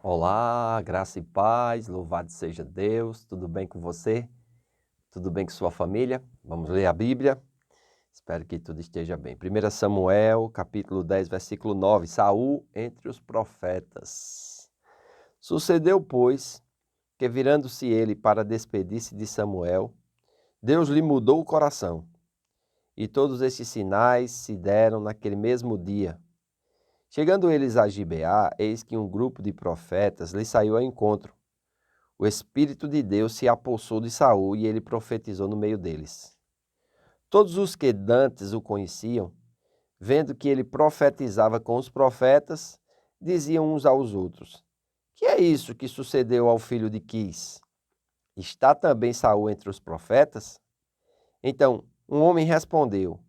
Olá, graça e paz, louvado seja Deus, tudo bem com você? Tudo bem com sua família? Vamos ler a Bíblia? Espero que tudo esteja bem. 1 Samuel, capítulo 10, versículo 9, Saul entre os profetas. Sucedeu, pois, que virando-se ele para despedir-se de Samuel, Deus lhe mudou o coração, e todos estes sinais se deram naquele mesmo dia. Chegando eles a Gibeá, eis que um grupo de profetas lhe saiu ao encontro. O Espírito de Deus se apossou de Saul e ele profetizou no meio deles. Todos os que dantes o conheciam, vendo que ele profetizava com os profetas, diziam uns aos outros: Que é isso que sucedeu ao filho de Quis? Está também Saul entre os profetas? Então um homem respondeu: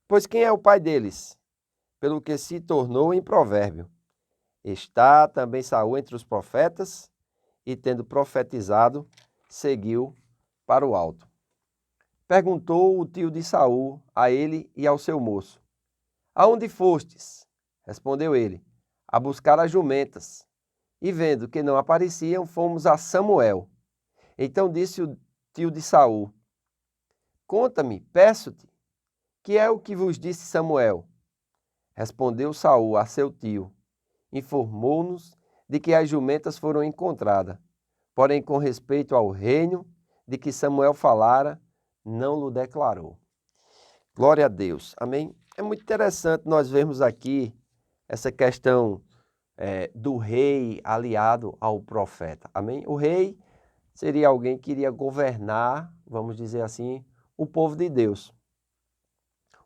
Pois quem é o pai deles? Pelo que se tornou em provérbio. Está também Saul entre os profetas? E tendo profetizado, seguiu para o alto. Perguntou o tio de Saul a ele e ao seu moço: Aonde fostes? Respondeu ele: A buscar as jumentas. E vendo que não apareciam, fomos a Samuel. Então disse o tio de Saul: Conta-me, peço-te, que é o que vos disse Samuel? Respondeu Saul a seu tio: Informou-nos de que as jumentas foram encontradas. Porém, com respeito ao reino de que Samuel falara, não lhe declarou. Glória a Deus. Amém? É muito interessante nós vermos aqui essa questão do rei aliado ao profeta. Amém? O rei seria alguém que iria governar, vamos dizer assim, o povo de Deus.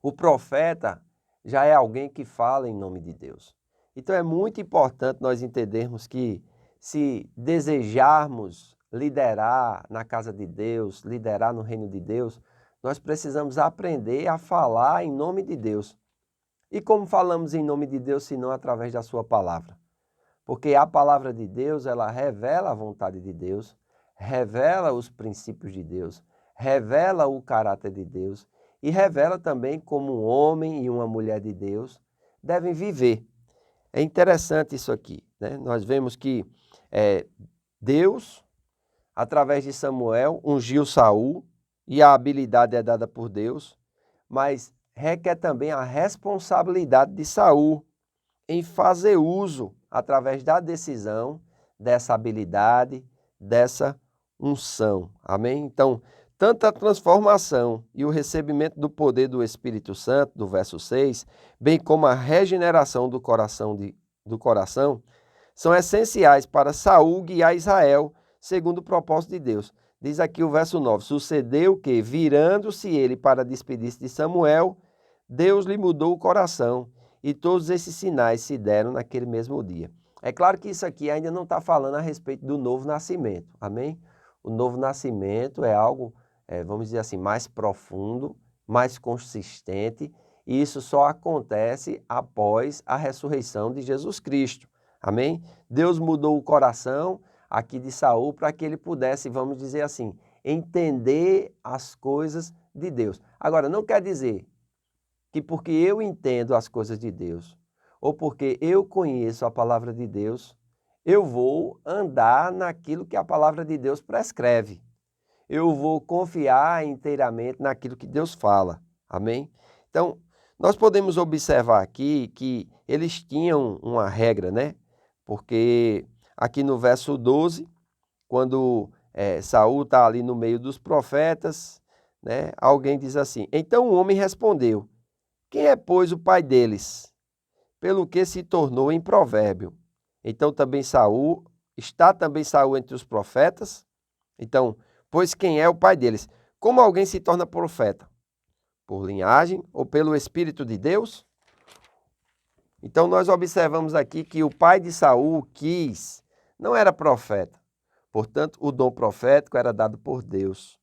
O profeta já é alguém que fala em nome de Deus. Então é muito importante nós entendermos que se desejarmos liderar na casa de Deus, liderar no reino de Deus, nós precisamos aprender a falar em nome de Deus. E como falamos em nome de Deus, se não através da sua palavra? Porque a palavra de Deus, ela revela a vontade de Deus, revela os princípios de Deus, revela o caráter de Deus e revela também como um homem e uma mulher de Deus devem viver. É interessante isso aqui, né? Nós vemos que Deus, através de Samuel, ungiu Saul e a habilidade é dada por Deus, mas requer também a responsabilidade de Saul em fazer uso, através da decisão, dessa habilidade, dessa unção. Amém? Então, tanto a transformação e o recebimento do poder do Espírito Santo, do verso 6, bem como a regeneração do coração, são essenciais para Saul guiar Israel segundo o propósito de Deus. Diz aqui o verso 9, sucedeu que, virando-se ele para despedir-se de Samuel, Deus lhe mudou o coração e todos esses sinais se deram naquele mesmo dia. É claro que isso aqui ainda não está falando a respeito do novo nascimento, amém? O novo nascimento é algo, vamos dizer assim, mais profundo, mais consistente, e isso só acontece após a ressurreição de Jesus Cristo, amém? Deus mudou o coração aqui de Saul para que ele pudesse, vamos dizer assim, entender as coisas de Deus. Agora, não quer dizer que porque eu entendo as coisas de Deus, ou porque eu conheço a palavra de Deus, eu vou andar naquilo que a palavra de Deus prescreve. Eu vou confiar inteiramente naquilo que Deus fala. Amém? Então, nós podemos observar aqui que eles tinham uma regra, né? Porque aqui no verso 12, quando Saul está ali no meio dos profetas, né? Alguém diz assim, então o homem respondeu, quem é, pois, o pai deles? Pelo que se tornou em provérbio. Então está também Saul entre os profetas? Então, pois quem é o pai deles? Como alguém se torna profeta? Por linhagem ou pelo Espírito de Deus? Então nós observamos aqui que o pai de Saul, Quis, não era profeta. Portanto, o dom profético era dado por Deus.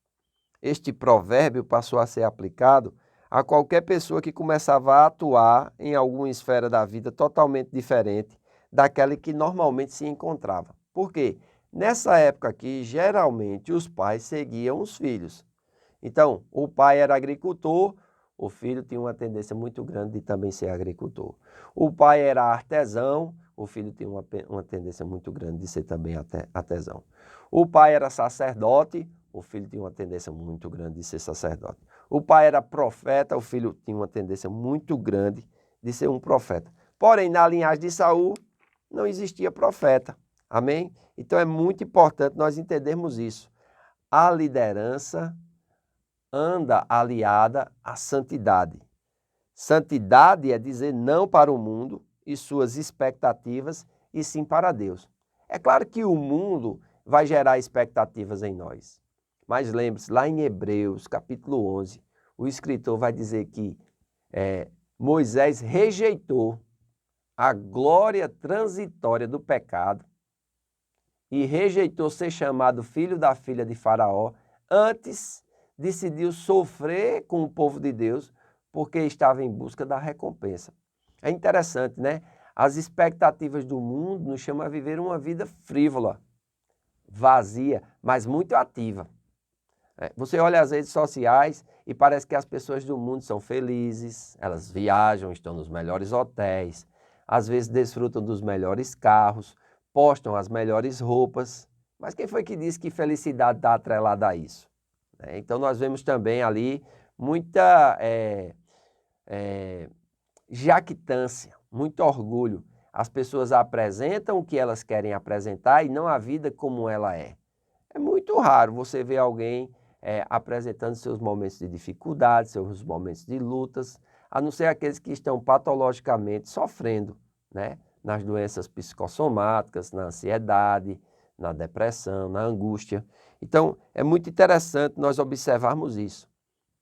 Este provérbio passou a ser aplicado a qualquer pessoa que começava a atuar em alguma esfera da vida totalmente diferente daquela que normalmente se encontrava. Por quê? Nessa época aqui, geralmente os pais seguiam os filhos. Então, o pai era agricultor, o filho tinha uma tendência muito grande de também ser agricultor. O pai era artesão, o filho tinha uma tendência muito grande de ser também artesão. O pai era sacerdote, o filho tinha uma tendência muito grande de ser sacerdote. O pai era profeta, o filho tinha uma tendência muito grande de ser um profeta. Porém, na linhagem de Saul, não existia profeta. Amém? Então é muito importante nós entendermos isso. A liderança anda aliada à santidade. Santidade é dizer não para o mundo e suas expectativas, e sim para Deus. É claro que o mundo vai gerar expectativas em nós. Mas lembre-se, lá em Hebreus, capítulo 11, o escritor vai dizer que Moisés rejeitou a glória transitória do pecado e rejeitou ser chamado filho da filha de Faraó, antes decidiu sofrer com o povo de Deus, porque estava em busca da recompensa. É interessante, né? As expectativas do mundo nos chamam a viver uma vida frívola, vazia, mas muito ativa. Você olha as redes sociais e parece que as pessoas do mundo são felizes, elas viajam, estão nos melhores hotéis, às vezes desfrutam dos melhores carros, postam as melhores roupas. Mas quem foi que disse que felicidade está atrelada a isso? Então nós vemos também ali muita jactância, muito orgulho. As pessoas apresentam o que elas querem apresentar e não a vida como ela é. É muito raro você ver alguém apresentando seus momentos de dificuldade, seus momentos de lutas, a não ser aqueles que estão patologicamente sofrendo, né? Nas doenças psicossomáticas, na ansiedade, na depressão, na angústia. Então, é muito interessante nós observarmos isso.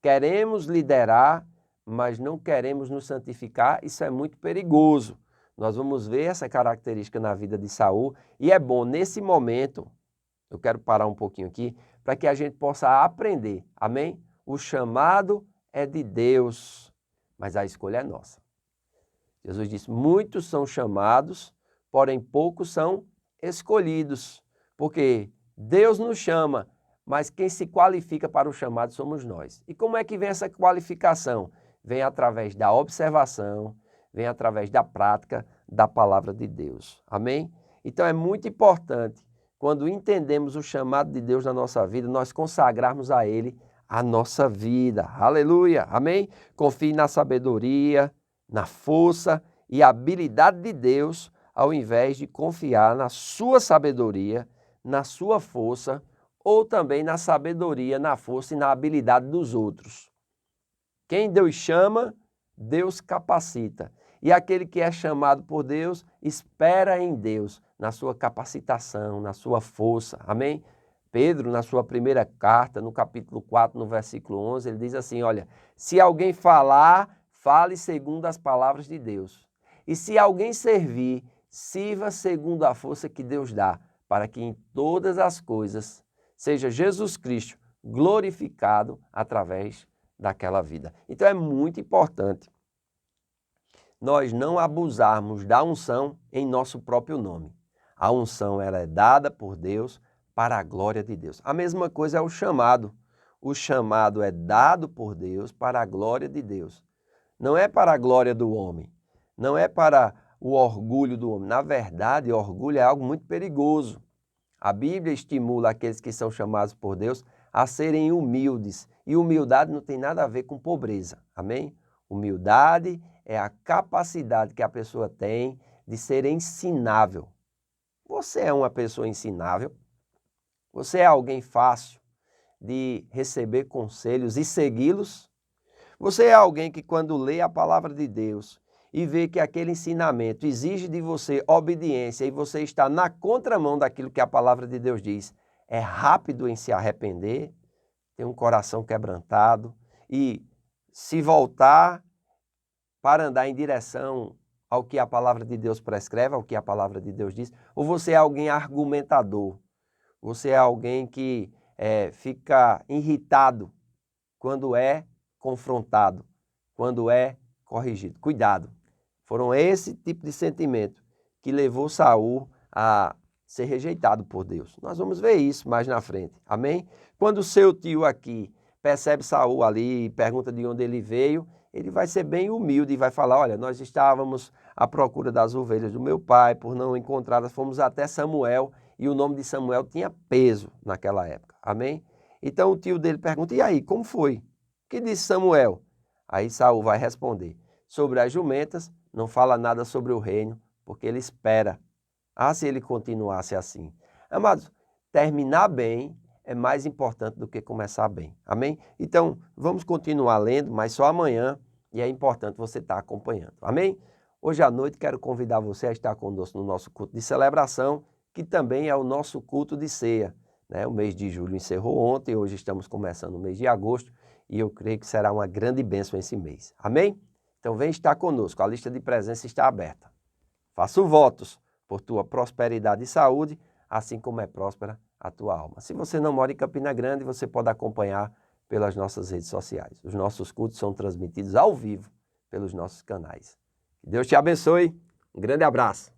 Queremos liderar, mas não queremos nos santificar, isso é muito perigoso. Nós vamos ver essa característica na vida de Saul e é bom, nesse momento, eu quero parar um pouquinho aqui, para que a gente possa aprender, amém? O chamado é de Deus, mas a escolha é nossa. Jesus disse, muitos são chamados, porém poucos são escolhidos, porque Deus nos chama, mas quem se qualifica para o chamado somos nós. E como é que vem essa qualificação? Vem através da observação, vem através da prática da palavra de Deus, amém? Então é muito importante, quando entendemos o chamado de Deus na nossa vida, nós consagrarmos a Ele a nossa vida. Aleluia! Amém? Confie na sabedoria, na força e habilidade de Deus, ao invés de confiar na sua sabedoria, na sua força, ou também na sabedoria, na força e na habilidade dos outros. Quem Deus chama, Deus capacita. E aquele que é chamado por Deus, espera em Deus, na sua capacitação, na sua força. Amém? Pedro, na sua primeira carta, no capítulo 4, no versículo 11, ele diz assim, olha, se alguém falar, fale segundo as palavras de Deus. E se alguém servir, sirva segundo a força que Deus dá, para que em todas as coisas seja Jesus Cristo glorificado através daquela vida. Então é muito importante nós não abusarmos da unção em nosso próprio nome. A unção ela é dada por Deus para a glória de Deus. A mesma coisa é o chamado. O chamado é dado por Deus para a glória de Deus. Não é para a glória do homem. Não é para o orgulho do homem. Na verdade, orgulho é algo muito perigoso. A Bíblia estimula aqueles que são chamados por Deus a serem humildes. E humildade não tem nada a ver com pobreza. Amém? Humildade é a capacidade que a pessoa tem de ser ensinável. Você é uma pessoa ensinável? Você é alguém fácil de receber conselhos e segui-los? Você é alguém que quando lê a palavra de Deus e vê que aquele ensinamento exige de você obediência e você está na contramão daquilo que a palavra de Deus diz, é rápido em se arrepender, tem um coração quebrantado e se voltar para andar em direção ao que a palavra de Deus prescreve, ao que a palavra de Deus diz, ou você é alguém argumentador, você é alguém que fica irritado quando é confrontado, quando é corrigido. Cuidado, foram esse tipo de sentimento que levou Saul a ser rejeitado por Deus. Nós vamos ver isso mais na frente, amém? Quando o seu tio aqui percebe Saul ali, pergunta de onde ele veio, ele vai ser bem humilde e vai falar, olha, nós estávamos à procura das ovelhas do meu pai, por não encontrá-las, fomos até Samuel, e o nome de Samuel tinha peso naquela época, amém? Então o tio dele pergunta, e aí, como foi? O que disse Samuel? Aí Saul vai responder, sobre as jumentas, não fala nada sobre o reino, porque ele espera. Ah, se ele continuasse assim. Amados, terminar bem é mais importante do que começar bem. Amém? Então, vamos continuar lendo, mas só amanhã, e é importante você estar acompanhando. Amém? Hoje à noite quero convidar você a estar conosco no nosso culto de celebração, que também é o nosso culto de ceia. Né? O mês de julho encerrou ontem, hoje estamos começando o mês de agosto, e eu creio que será uma grande bênção esse mês. Amém? Então vem estar conosco, a lista de presença está aberta. Faço votos por tua prosperidade e saúde, assim como é próspera a tua alma. Se você não mora em Campina Grande, você pode acompanhar pelas nossas redes sociais. Os nossos cultos são transmitidos ao vivo pelos nossos canais. Que Deus te abençoe. Um grande abraço.